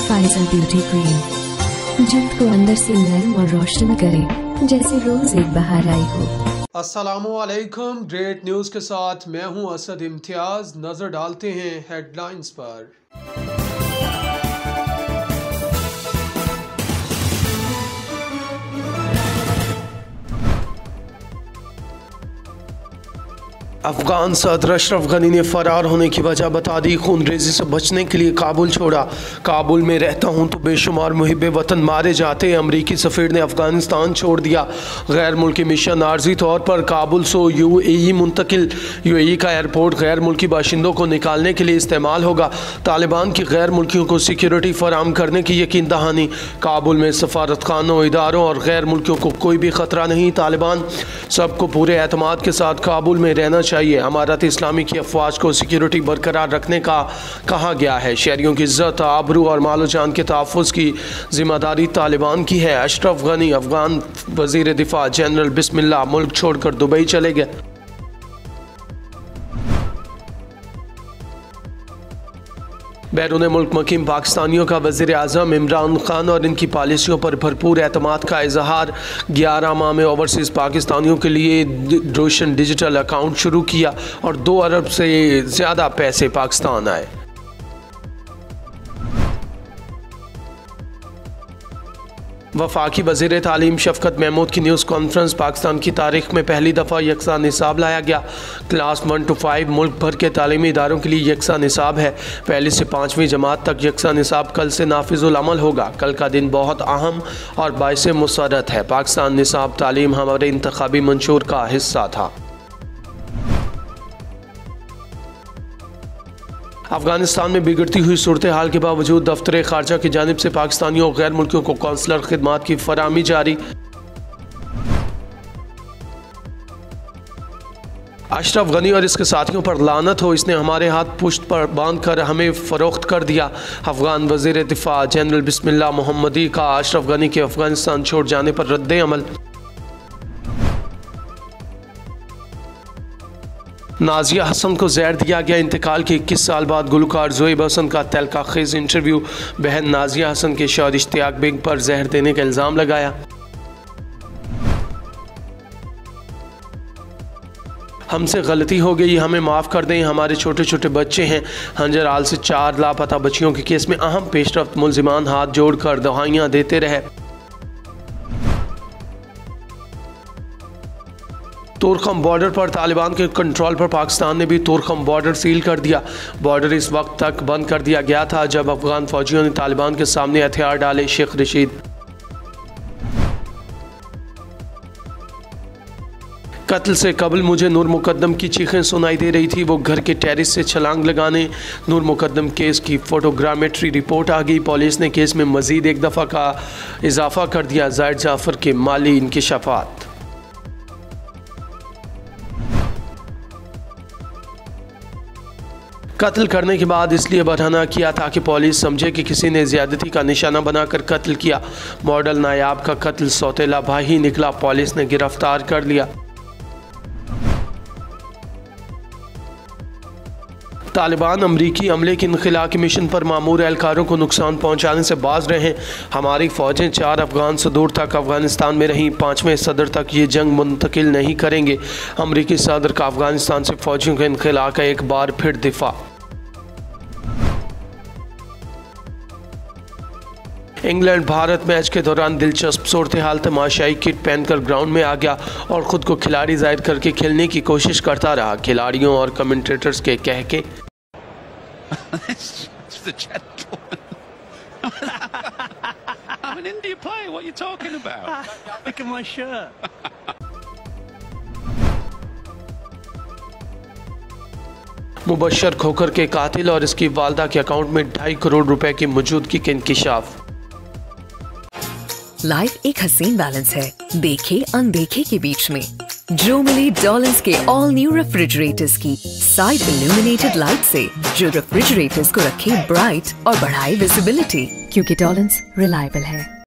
Faizal beauty cream जल्द को अंदर से नरम और रोशन करे जैसे रोज एक बहार आई हो। अस्सलामुअलैकुम। ग्रेट न्यूज़ के साथ मैं हूं असद इम्तियाज। नजर डालते हैं हेडलाइंस पर। अफगान सदर अशरफ गनी ने फरार होने की वजह बता दी। खूनरेजी से बचने के लिए काबुल छोड़ा। काबुल में रहता हूं तो बेशुमार मुहिब वतन मारे जाते। अमरीकी सफ़ीर ने अफगानिस्तान छोड़ दिया। गैर मुल्की मिशन आर्जी तौर पर काबुल से UAE मुंतकिल। UAE का एयरपोर्ट गैर मुल्की बाशिंदों को निकालने के लिए इस्तेमाल होगा। तालिबान की गैर मुल्कियों को सिक्योरिटी फराहम करने की यकीन दहानी। काबुल में सफारतखानों, इदारों और गैर मुल्कियों को कोई भी ख़तरा नहीं। तालिबान सबको पूरे एतमाद के साथ काबुल में रहना चाहिए। अमारत इस्लामी की अफवाज को सिक्योरिटी बरकरार रखने का कहा गया है। शहरियों की इज्जत, आबरू और मालो जान के तहफ़्फ़ुज़ की जिम्मेदारी तालिबान की है। अशरफ गनी अफगान वज़ीर दिफा जनरल बिस्मिल्लाह मुल्क छोड़कर दुबई चले गए। बैरून मुल्क मुकीम पाकिस्तानियों का वज़ीर आज़म इमरान खान और इनकी पॉलिसियों पर भरपूर एतमाद का इजहार। 11 माह में ओवरसीज़ पाकिस्तानियों के लिए रोशन डिजिटल अकाउंट शुरू किया और 2 अरब से ज़्यादा पैसे पाकिस्तान आए। वफाकी वज़ीर तालीम शफ़क़त महमूद की न्यूज़ कॉन्फ्रेंस। पाकिस्तान की तारीख़ में पहली दफ़ा यकसा निसाब लाया गया। क्लास 1 to 5 मुल्क भर के तालीमी इदारों के लिए यकसा निसाब है। पहली से 5वीं जमात तक यकसा निसाब कल से नाफिजुल अमल होगा। कल का दिन बहुत अहम और बाइस मुसरत है। पाकिस्तान निसाब तालीम हमारे इंतखाबी मंशूर का हिस्सा था। अफगानिस्तान में बिगड़ती हुई सूरत हाल के बावजूद दफ्तर खारजा की जानिब से पाकिस्तानियों और गैर मुल्कियों को कौंसलर खिदमात की फराहमी जारी। अशरफ गनी और इसके साथियों पर लानत हो, इसने हमारे हाथ पुश्त पर बांध कर हमें फ़रोख्त कर दिया। अफगान वज़ीर दिफा जनरल बिस्मिल्लाह मोहम्मदी का अशरफ गनी के अफगानिस्तान छोड़ जाने पर रद्द अमल। नाजिया हसन को जहर दिया गया। इंतकाल के 21 साल बाद गुलकार ज़ोएब हसन का तहलका-खेज़ इंटरव्यू। बहन नाजिया हसन के शौहर इश्तियाक बेग पर जहर देने का इल्ज़ाम लगाया। हमसे गलती हो गई, हमें माफ़ कर दें। हमारे छोटे छोटे बच्चे हैं। हंजर आल से 4 लापता बच्चियों के केस में अहम पेशरफ्त। मुलजिमान हाथ जोड़कर दवाइयाँ देते रहे। तोरखम बॉर्डर पर तालिबान के कंट्रोल पर पाकिस्तान ने भी तोरखम बॉर्डर सील कर दिया। बॉर्डर इस वक्त तक बंद कर दिया गया था जब अफगान फौजियों ने तालिबान के सामने हथियार डाले। शेख रशीद। कत्ल से कबल मुझे नूर मुकद्दम की चीखें सुनाई दे रही थी। वो घर के टेरिस से छलांग लगाने। नूर मुकद्दम केस की फोटोग्रामेट्री रिपोर्ट आ गई। पुलिस ने केस में मजीद एक दफ़ा का इजाफा कर दिया। जाहिद जाफर के माली इंकिशाफात। कत्ल करने के बाद इसलिए बरहना किया ताकि पुलिस समझे कि किसी ने ज़्यादती का निशाना बनाकर कत्ल किया। मॉडल नायाब का कत्ल सौतेला भाई ही निकला। पुलिस ने गिरफ्तार कर लिया। तालिबान अमरीकी अमले के इनखिला के मिशन पर मामूर एहलकारों को नुकसान पहुंचाने से बाज रहे हैं। हमारी फ़ौजें 4 अफगान सदूर तक अफगानिस्तान में रहीं। 5वें सदर तक ये जंग मुंतकिल नहीं करेंगे। अमरीकी सदर का अफगानिस्तान से फ़ौजियों के इनखिला का एक बार फिर दिफा। इंग्लैंड भारत मैच के दौरान दिलचस्प सूरत हाल। तमाशाई किट पहनकर ग्राउंड में आ गया और ख़ुद को खिलाड़ी जाहिर करके खेलने की कोशिश करता रहा। खिलाड़ियों और कमेंटेटर्स के कह के मुबशर खोखर के कातिल और इसकी वालदा के अकाउंट में 2.5 करोड़ रुपए की मौजूदगी के इंकिशाफ। लाइफ एक हसीन बैलेंस है, देखे अनदेखे के बीच में। जो मिली डॉलर्स के ऑल न्यू रेफ्रिजरेटर्स की साइड इल्यूमिनेटेड लाइट से, जो रेफ्रिजरेटर्स को रखे ब्राइट और बढ़ाए विजिबिलिटी, क्योंकि डॉलर्स रिलायबल है।